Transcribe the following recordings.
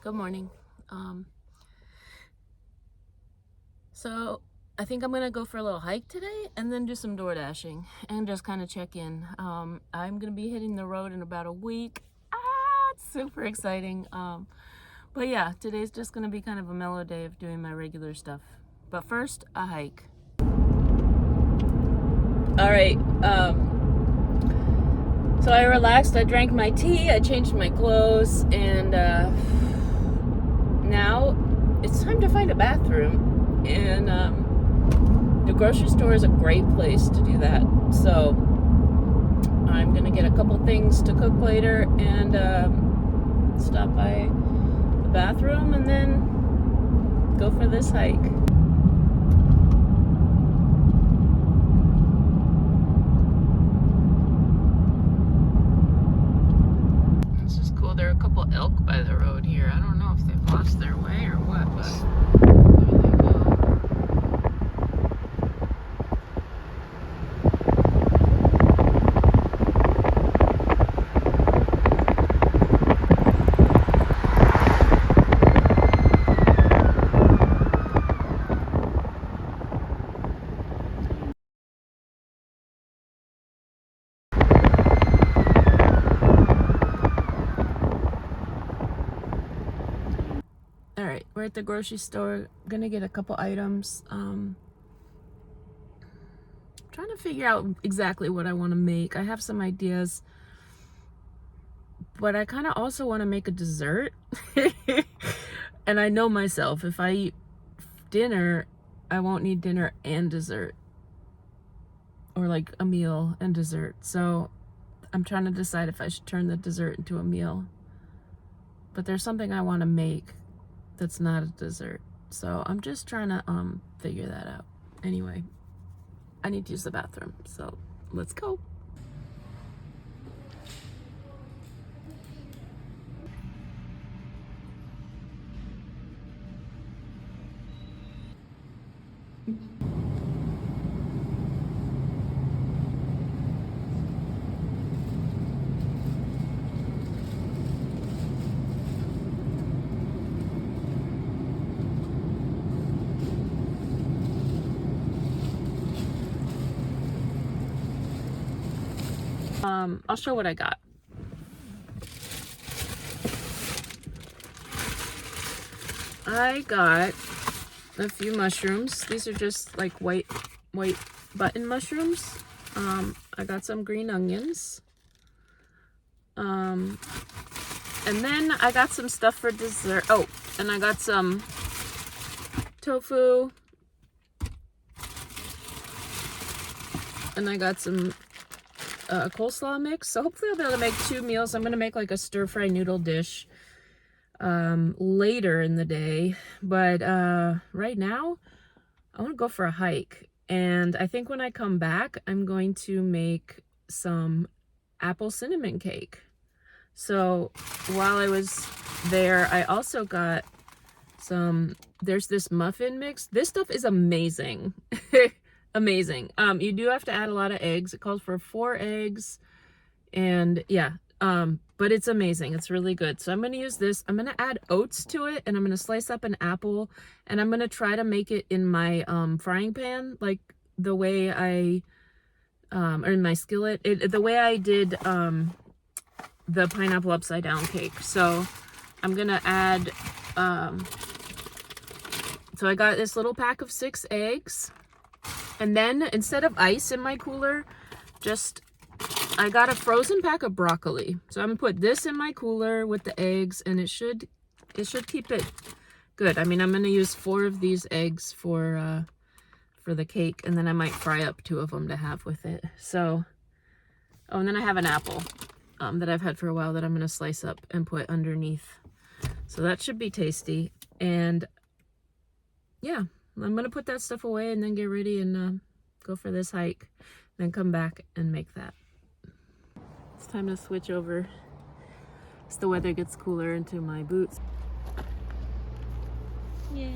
Good morning. Um, so I think I'm gonna go for a little hike today and then do some door dashing and just kind of check in. I'm gonna be hitting the road in about a week. It's super exciting. But yeah, today's just gonna be kind of a mellow day of doing my regular stuff. But first, a hike. All right. So I relaxed. I drank my tea. I changed my clothes, and now it's time to find a bathroom. And the grocery store is a great place to do that. So I'm gonna get a couple things to cook later and stop by the bathroom and then go for this hike. This is cool. There are a couple elk by the road here. I don't know if they've lost their way or what, but all right, we're at the grocery store. Gonna get a couple items. Trying to figure out exactly what I want to make. I have some ideas, but I kind of also want to make a dessert. And I know myself, if I eat dinner, I won't need dinner and dessert, or like a meal and dessert. So I'm trying to decide if I should turn the dessert into a meal. But there's something I want to make that's not a dessert. So I'm just trying to figure that out. Anyway, I need to use the bathroom, so let's go. I'll show what I got. I got a few mushrooms. These are just like white button mushrooms. I got some green onions. And then I got some stuff for dessert. Oh, and I got some tofu. And I got some coleslaw mix. So hopefully I'll be able to make 2 meals. I'm going to make like a stir-fry noodle dish later in the day. But right now, I want to go for a hike. And I think when I come back, I'm going to make some apple cinnamon cake. So while I was there, I also got there's this muffin mix. This stuff is amazing. Amazing. You do have to add a lot of eggs. It calls for 4 eggs. And yeah, but it's amazing. It's really good. So I'm going to use this. I'm going to add oats to it, and I'm going to slice up an apple, and I'm going to try to make it in my frying pan, like the way I, or in my skillet, the way I did the pineapple upside down cake. So I'm going to add, so I got this little pack of 6 eggs. And then instead of ice in my cooler, I got a frozen pack of broccoli. So I'm gonna put this in my cooler with the eggs, and it should keep it good. I mean, I'm gonna use 4 of these eggs for the cake, and then I might fry up 2 of them to have with it. So, oh, and then I have an apple that I've had for a while that I'm gonna slice up and put underneath. So that should be tasty. And yeah, I'm gonna put that stuff away and then get ready and go for this hike, then come back and make that. It's time to switch over as the weather gets cooler into my boots. Yeah.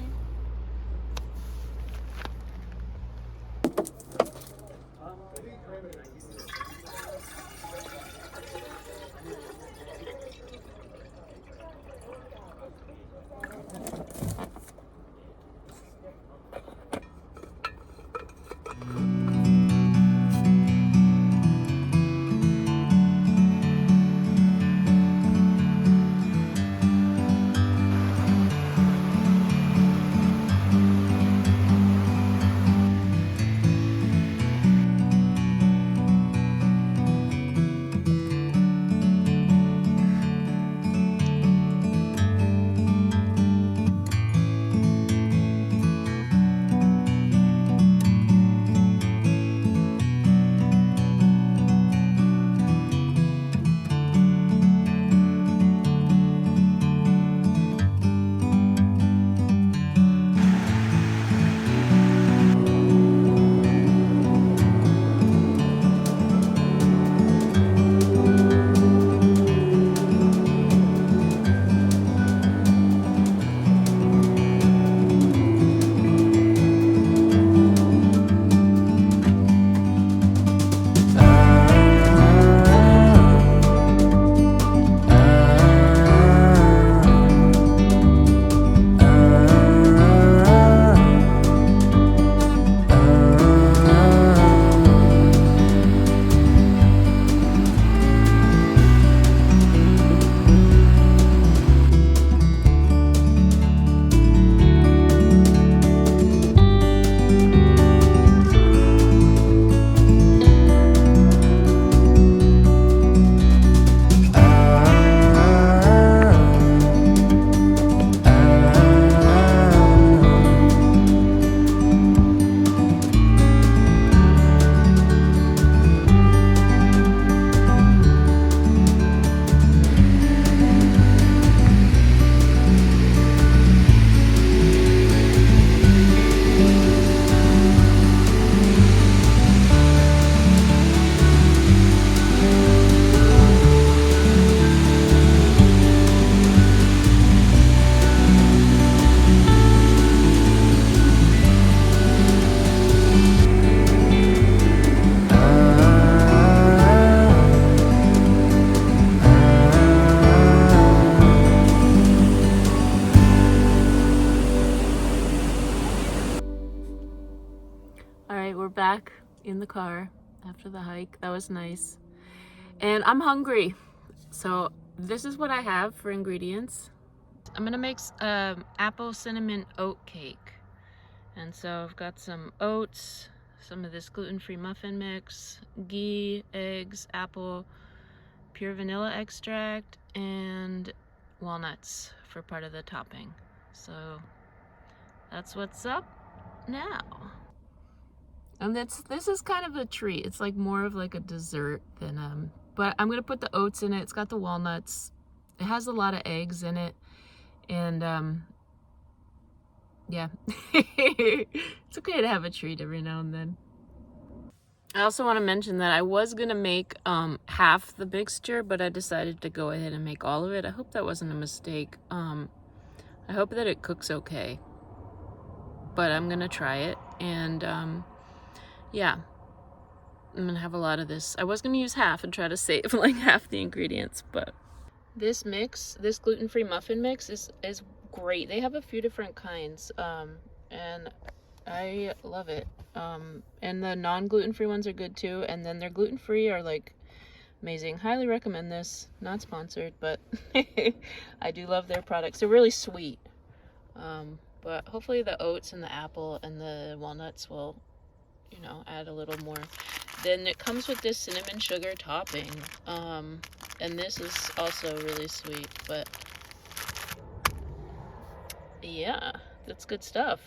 car after the hike. That was nice. And I'm hungry. So this is what I have for ingredients. I'm gonna make apple cinnamon oat cake. And so I've got some oats, some of this gluten-free muffin mix, ghee, eggs, apple, pure vanilla extract, and walnuts for part of the topping. So that's what's up now. And this is kind of a treat. It's like more of like a dessert than but I'm gonna put the oats in it. It's got the walnuts. It has a lot of eggs in it, and yeah. It's okay to have a treat every now and then. I also want to mention that I was gonna make half the mixture, but I decided to go ahead and make all of it. I hope that wasn't a mistake. I hope that it cooks okay, but I'm gonna try it. And yeah, I'm gonna have a lot of this. I was gonna use half and try to save like half the ingredients, but this mix, this gluten-free muffin mix is great. They have a few different kinds, and I love it. And the non-gluten-free ones are good too, and then their gluten-free are like amazing. Highly recommend this. Not sponsored, but I do love their products. They're really sweet, but hopefully the oats and the apple and the walnuts will, you know, add a little more. Then it comes with this cinnamon sugar topping, and this is also really sweet, but yeah, that's good stuff.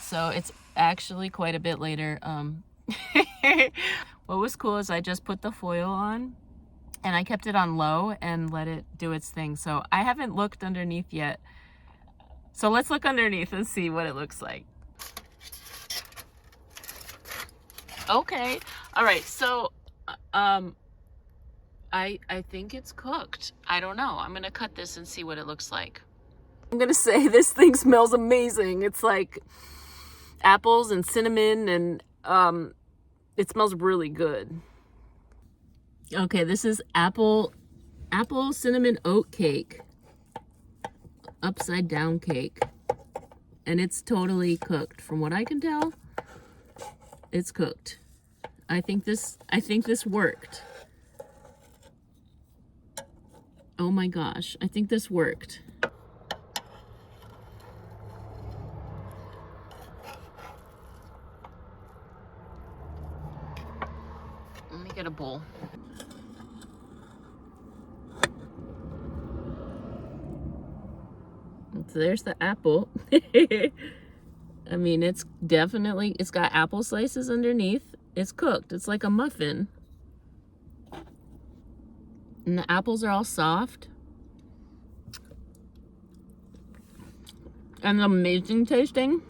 So it's actually quite a bit later. What was cool is I just put the foil on and I kept it on low and let it do its thing. So I haven't looked underneath yet. So let's look underneath and see what it looks like. Okay. All right. So, I think it's cooked. I don't know. I'm going to cut this and see what it looks like. I'm going to say this thing smells amazing. It's like apples and cinnamon, and it smells really good. Okay, this is apple cinnamon oat cake. Upside down cake. And it's totally cooked. From what I can tell, it's cooked. I think this worked. Oh my gosh, I think this worked. Let me get a bowl. So there's the apple. I mean, it's got apple slices underneath. It's cooked. It's like a muffin. And the apples are all soft. And amazing tasting.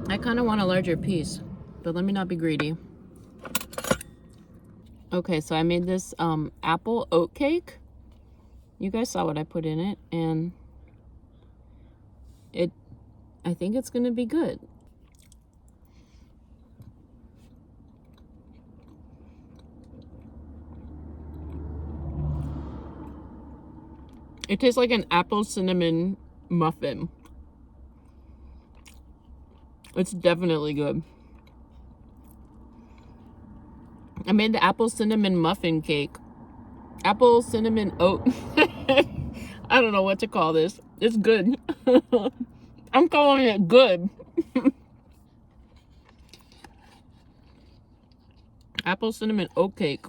I kind of want a larger piece, but let me not be greedy. Okay, so I made this apple oat cake. You guys saw what I put in it, and I think it's gonna be good. It tastes like an apple cinnamon muffin. It's definitely good. I made the apple cinnamon muffin cake. Apple cinnamon oat. I don't know what to call this. It's good. I'm calling it good. Apple cinnamon oat cake.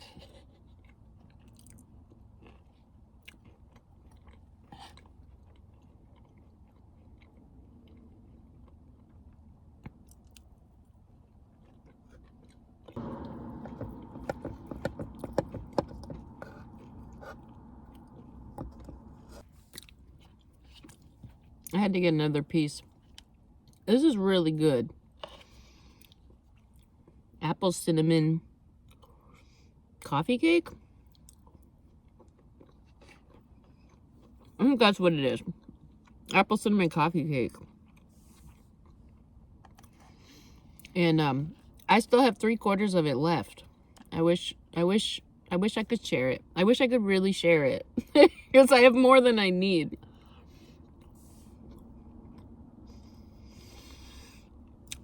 I had to get another piece. This is really good. Apple cinnamon coffee cake? I think that's what it is. Apple cinnamon coffee cake. And I still have 3/4 of it left. I wish I could share it. I wish I could really share it. Because I have more than I need.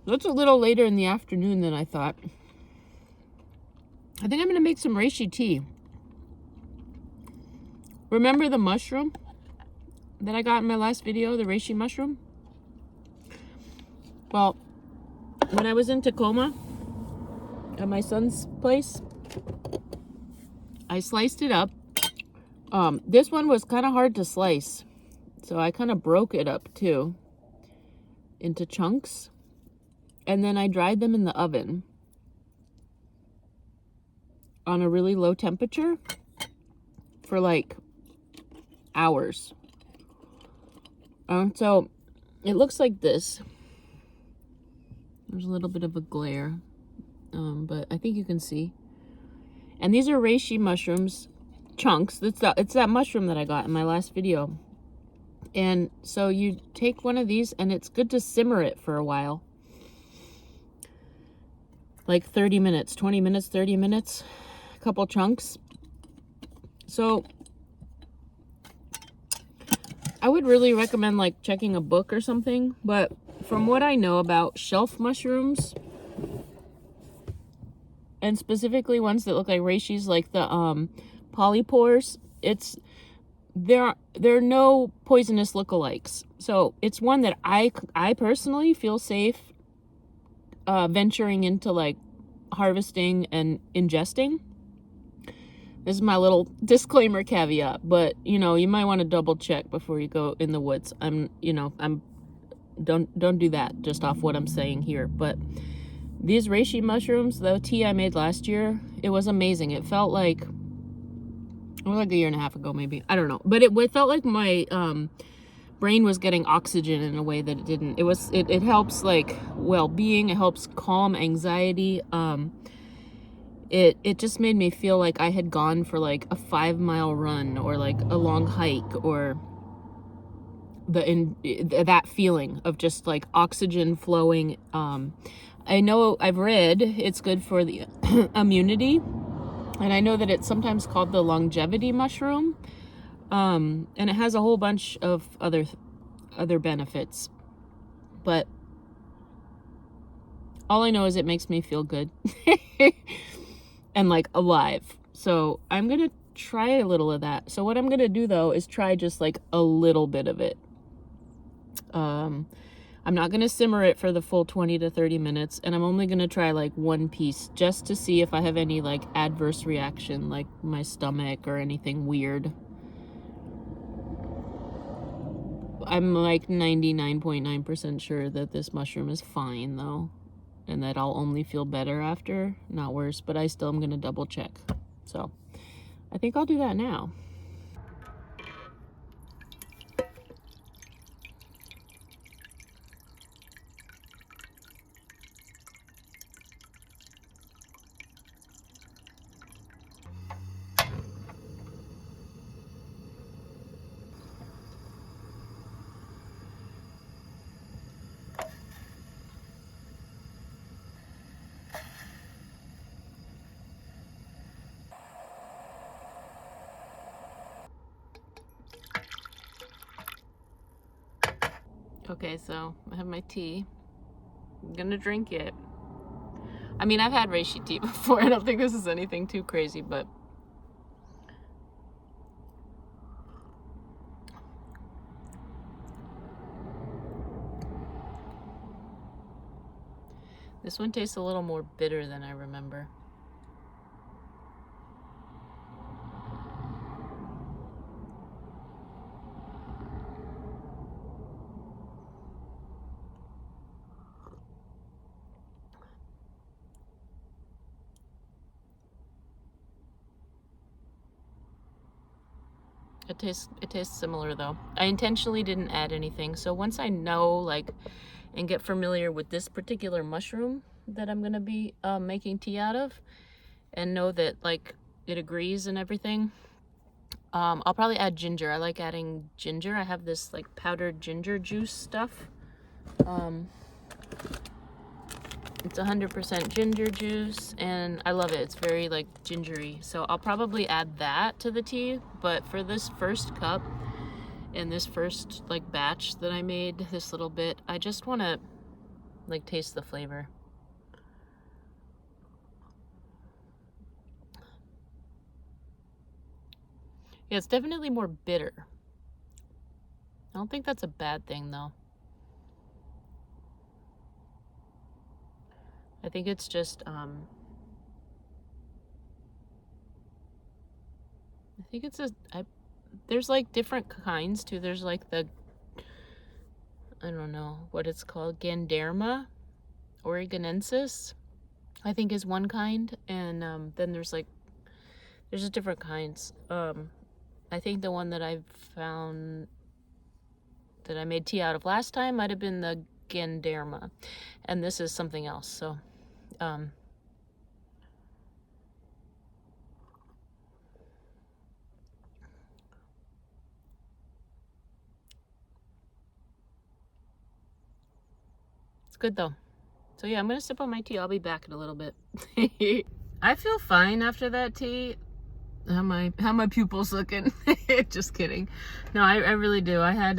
It's a little later in the afternoon than I thought. I think I'm going to make some reishi tea. Remember the mushroom that I got in my last video, the reishi mushroom? Well, when I was in Tacoma at my son's place, I sliced it up. This one was kind of hard to slice, so I kind of broke it up too into chunks. And then I dried them in the oven on a really low temperature for like hours. So it looks like this. There's a little bit of a glare, but I think you can see. And these are reishi mushrooms, chunks. It's that mushroom that I got in my last video. And so you take one of these, and it's good to simmer it for a while. Like 30 minutes, 20 minutes, 30 minutes, a couple chunks. So I would really recommend like checking a book or something, but from what I know about shelf mushrooms, and specifically ones that look like reishis, like the polypores, there are no poisonous lookalikes. So it's one that I personally feel safe venturing into like harvesting and ingesting. This is my little disclaimer caveat, but you know, you might want to double check before you go in the woods. Don't do that just off what I'm saying here. But these reishi mushrooms, the tea I made last year, it was amazing. It felt like a year and a half ago, maybe. I don't know. But it felt like my brain was getting oxygen in a way that it didn't. It helps like well-being. It helps calm anxiety. It just made me feel like I had gone for like a 5-mile run or like a long hike, or that feeling of just like oxygen flowing. I know I've read it's good for the immunity, and I know that it's sometimes called the longevity mushroom. And it has a whole bunch of other benefits, but All I know is it makes me feel good and like alive. So I'm gonna try a little of that. So what I'm gonna do though is try just like a little bit of it. I'm not gonna simmer it for the full 20 to 30 minutes, and I'm only gonna try like one piece just to see if I have any like adverse reaction, like my stomach or anything weird. I'm like 99.9% sure that this mushroom is fine though, and that I'll only feel better after, not worse, but I still am gonna double check. So I think I'll do that now. Okay, so I have my tea. I'm gonna drink it. I mean, I've had reishi tea before. I don't think this is anything too crazy, but this one tastes a little more bitter than I remember. It tastes similar though. I intentionally didn't add anything. So once I know like and get familiar with this particular mushroom that I'm gonna be making tea out of, and know that like it agrees and everything, I'll probably add ginger. I like adding ginger. I have this like powdered ginger juice stuff. It's 100% ginger juice, and I love it. It's very like gingery. So I'll probably add that to the tea. But for this first cup and this first like batch that I made, this little bit, I just want to like taste the flavor. Yeah, it's definitely more bitter. I don't think that's a bad thing though. I think it's just I think it's there's like different kinds too. There's like the, I don't know what it's called, Ganderma oregonensis, I think is one kind, and then there's just different kinds. I think the one that I found that I made tea out of last time might have been the Ganderma, and this is something else. So it's good though. So yeah, I'm gonna sip on my tea. I'll be back in a little bit. I feel fine after that tea. How my pupils looking? Just kidding. No, I really do. I had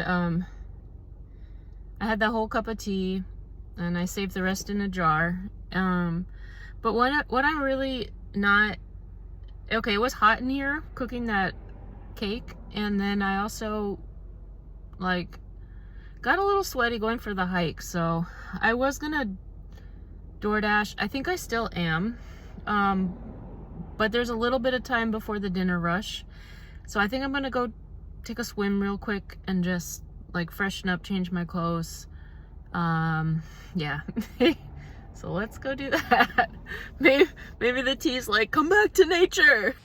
that whole cup of tea, and I saved the rest in a jar. But what I'm really not okay. It was hot in here cooking that cake, and then I also like got a little sweaty going for the hike. So I was gonna DoorDash. I think I still am. But there's a little bit of time before the dinner rush. So I think I'm gonna go take a swim real quick and just like freshen up, change my clothes. Yeah. So let's go do that. Maybe the tea's like, come back to nature.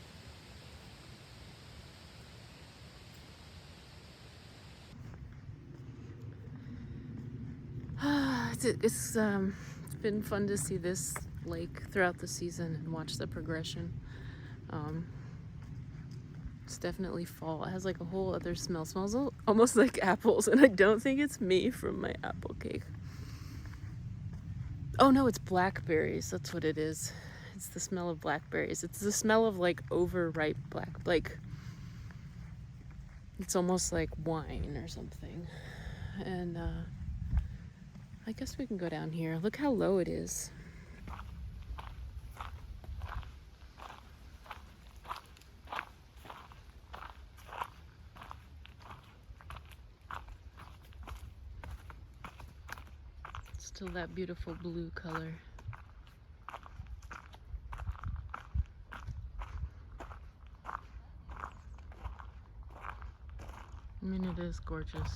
It's been fun to see this lake throughout the season and watch the progression. It's definitely fall. It has like a whole other smell. It smells almost like apples, and I don't think it's me from my apple cake. Oh no, it's blackberries. That's what it is. It's the smell of blackberries. It's the smell of like overripe like it's almost like wine or something. And I guess we can go down here. Look how low it is. Still that beautiful blue color. I mean, it is gorgeous.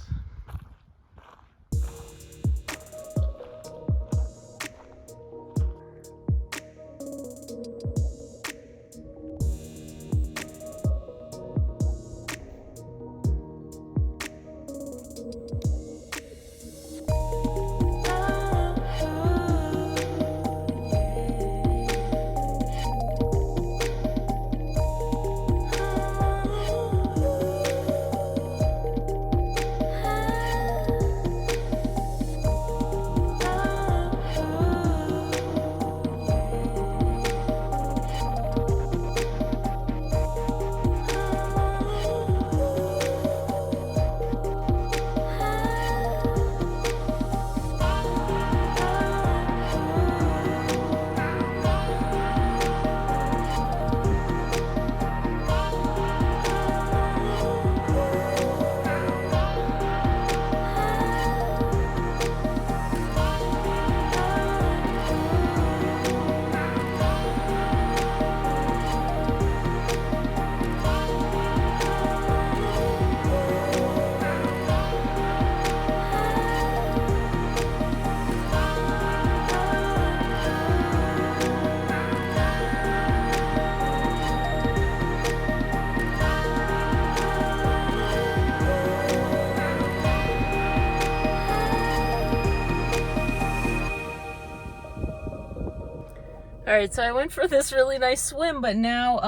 All right, so I went for this really nice swim, but now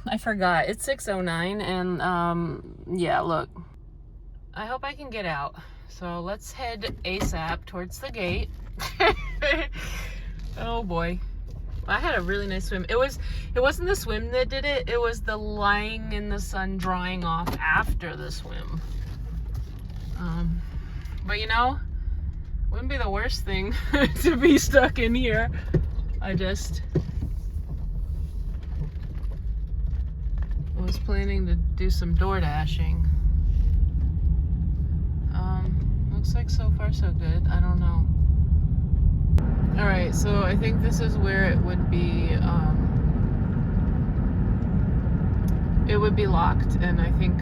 I forgot. It's 6:09 and yeah, look. I hope I can get out. So let's head ASAP towards the gate. Oh boy. I had a really nice swim. It wasn't the swim that did it. It was the lying in the sun drying off after the swim. But you know, wouldn't be the worst thing to be stuck in here. I was planning to do some Doordashing. Looks like so far so good. I don't know. All right, so I think this is where it would be locked, and I think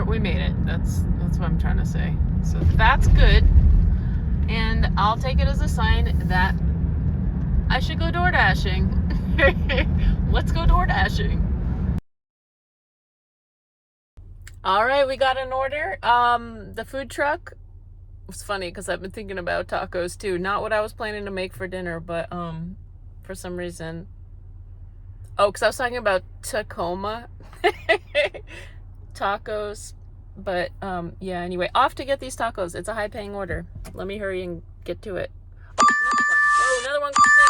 we made it. That's what I'm trying to say. So that's good, and I'll take it as a sign that I should go Doordashing. Let's go Doordashing. All right, we got an order. The food truck. It's funny because I've been thinking about tacos too. Not what I was planning to make for dinner, but for some reason. Oh, because I was talking about Tacoma tacos. But yeah. Anyway, off to get these tacos. It's a high-paying order. Let me hurry and get to it. Oh, another one coming in.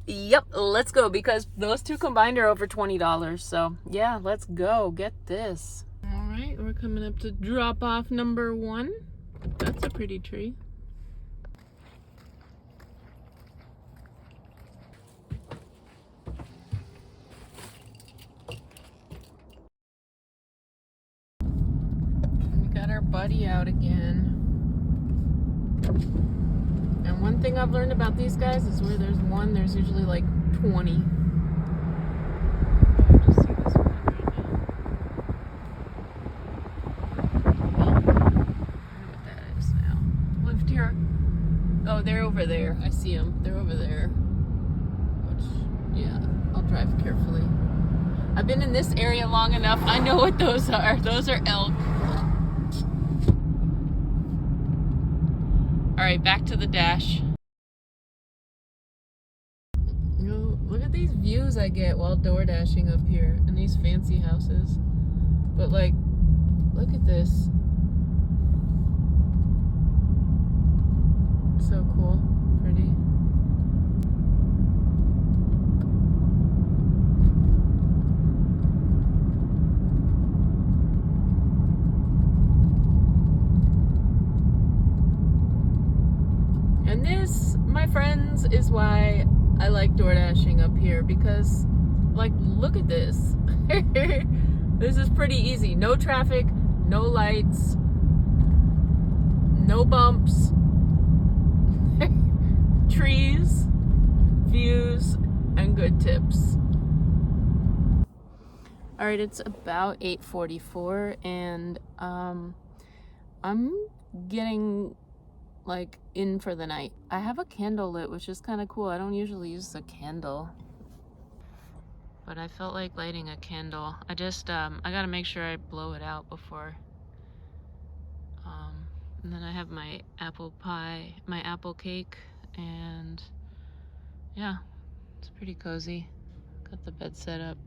Yep, let's go because those two combined are over $20. So yeah, let's go get this. All right, we're coming up to drop off number 1. That's a pretty tree. We got our buddy out again. And one thing I've learned about these guys is where there's one, there's usually like 20. Just see this one right now. Well, I know what that is now. Lift here. Oh, they're over there. I see them. They're over there. Which, yeah, I'll drive carefully. I've been in this area long enough. I know what those are. Those are elk. All right, back to the dash. You know, look at these views I get while Doordashing up here in these fancy houses. But like, look at this. So cool, pretty. is why I like Doordashing up here, because like, look at this. This is pretty easy. No traffic, no lights, no bumps, trees, views, and good tips. All right, it's about 8:44, and I'm getting like in for the night. I have a candle lit, which is kind of cool. I don't usually use a candle, but I felt like lighting a candle. I just I gotta make sure I blow it out before. And then I have my apple pie, my apple cake, and yeah, it's pretty cozy. Got the bed set up.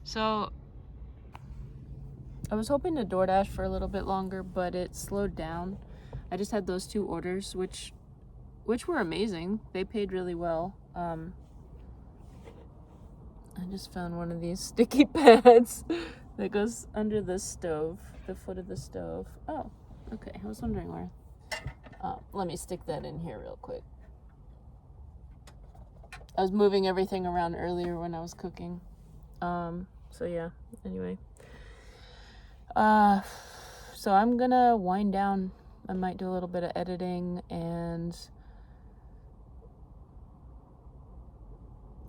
So I was hoping to DoorDash for a little bit longer, but it slowed down. I just had those 2 orders, which were amazing. They paid really well. I just found one of these sticky pads that goes under the stove, the foot of the stove. Oh, okay. I was wondering where. Let me stick that in here real quick. I was moving everything around earlier when I was cooking. So yeah, anyway. So I'm gonna wind down. I might do a little bit of editing and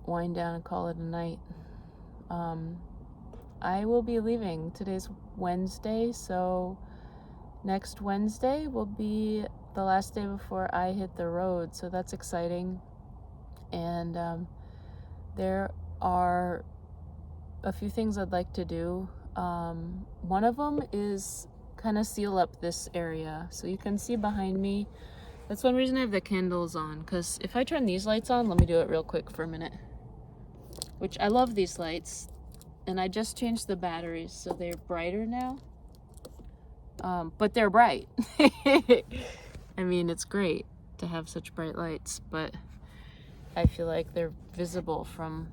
wind down and call it a night. I will be leaving. Today's Wednesday, so next Wednesday will be the last day before I hit the road, so that's exciting. And there are a few things I'd like to do. One of them is kind of seal up this area, so you can see behind me. That's one reason I have the candles on, because if I turn these lights on, let me do it real quick for a minute, which I love these lights, and I just changed the batteries so they're brighter now, but they're bright. I mean, it's great to have such bright lights, but I feel like they're visible from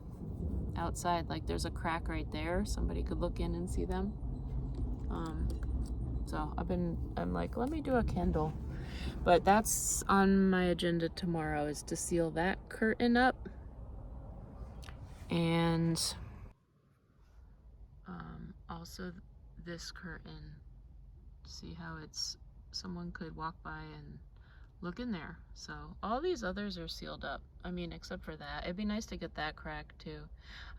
outside. Like there's a crack right there, somebody could look in and see them. So I'm like, let me do a candle, but that's on my agenda tomorrow, is to seal that curtain up, and also this curtain, see how it's, someone could walk by and look in there. So all these others are sealed up, I mean, except for that. It'd be nice to get that cracked too.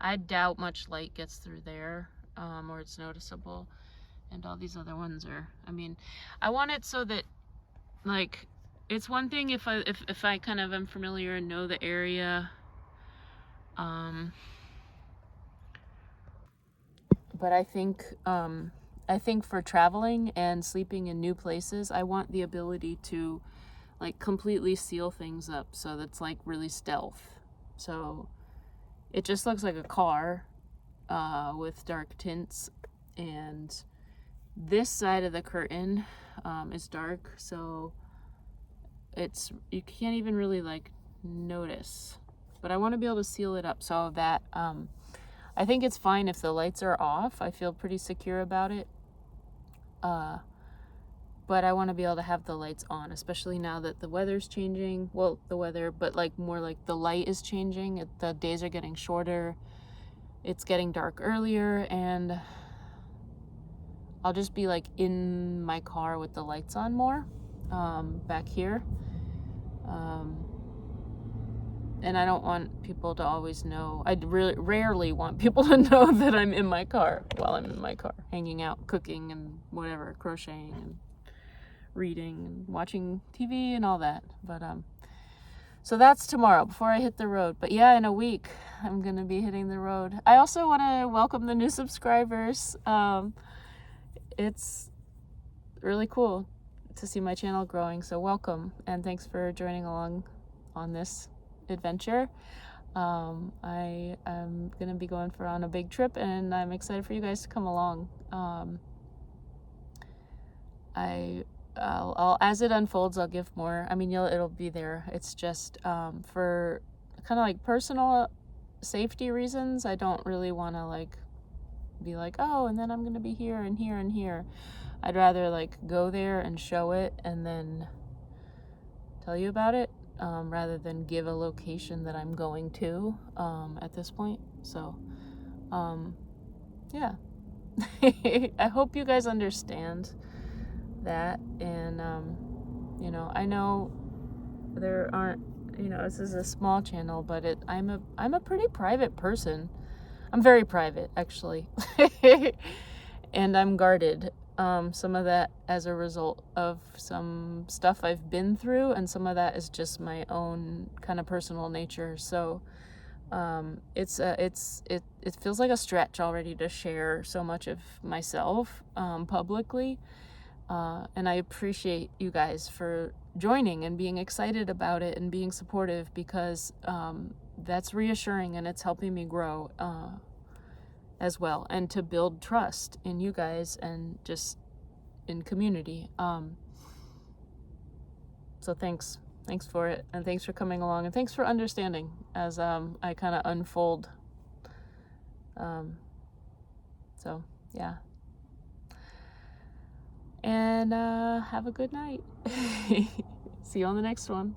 I doubt much light gets through there, or it's noticeable. And all these other ones are, I mean, I want it so that, like, it's one thing if I kind of am familiar and know the area, but I think for traveling and sleeping in new places, I want the ability to like completely seal things up so that's like really stealth. So it just looks like a car with dark tints, and this side of the curtain is dark, so it's, you can't even really like notice, but I want to be able to seal it up so that I think it's fine if the lights are off. I feel pretty secure about it, but I want to be able to have the lights on, especially now that the weather's changing. Well, the weather, but like more like the light is changing. The days are getting shorter, it's getting dark earlier, and I'll just be like in my car with the lights on more, back here. And I don't want people to always know. I really rarely want people to know that I'm in my car while I'm in my car, hanging out, cooking and whatever, crocheting and reading and watching TV and all that. But so that's tomorrow before I hit the road. But yeah, in a week I'm gonna be hitting the road. I also want to welcome the new subscribers. It's really cool to see my channel growing, so welcome, and thanks for joining along on this adventure. I am gonna be going on a big trip, and I'm excited for you guys to come along. I'll as it unfolds, I'll give more. I mean, it'll be there. It's just for kind of like personal safety reasons, I don't really want to like be like, oh, and then I'm gonna be here and here and here. I'd rather like go there and show it and then tell you about it. rather than give a location that I'm going to at this point. So, yeah. I hope you guys understand that. And, you know, I know there aren't, you know, this is a small channel, but I'm a pretty private person. I'm very private, actually. And I'm guarded. Some of that as a result of some stuff I've been through, and some of that is just my own kind of personal nature. So it feels like a stretch already to share so much of myself publicly. And I appreciate you guys for joining and being excited about it and being supportive, because that's reassuring and it's helping me grow as well, and to build trust in you guys and just in community. So thanks for it, and thanks for coming along, and thanks for understanding as I kind of unfold. So yeah, and have a good night. See you on the next one.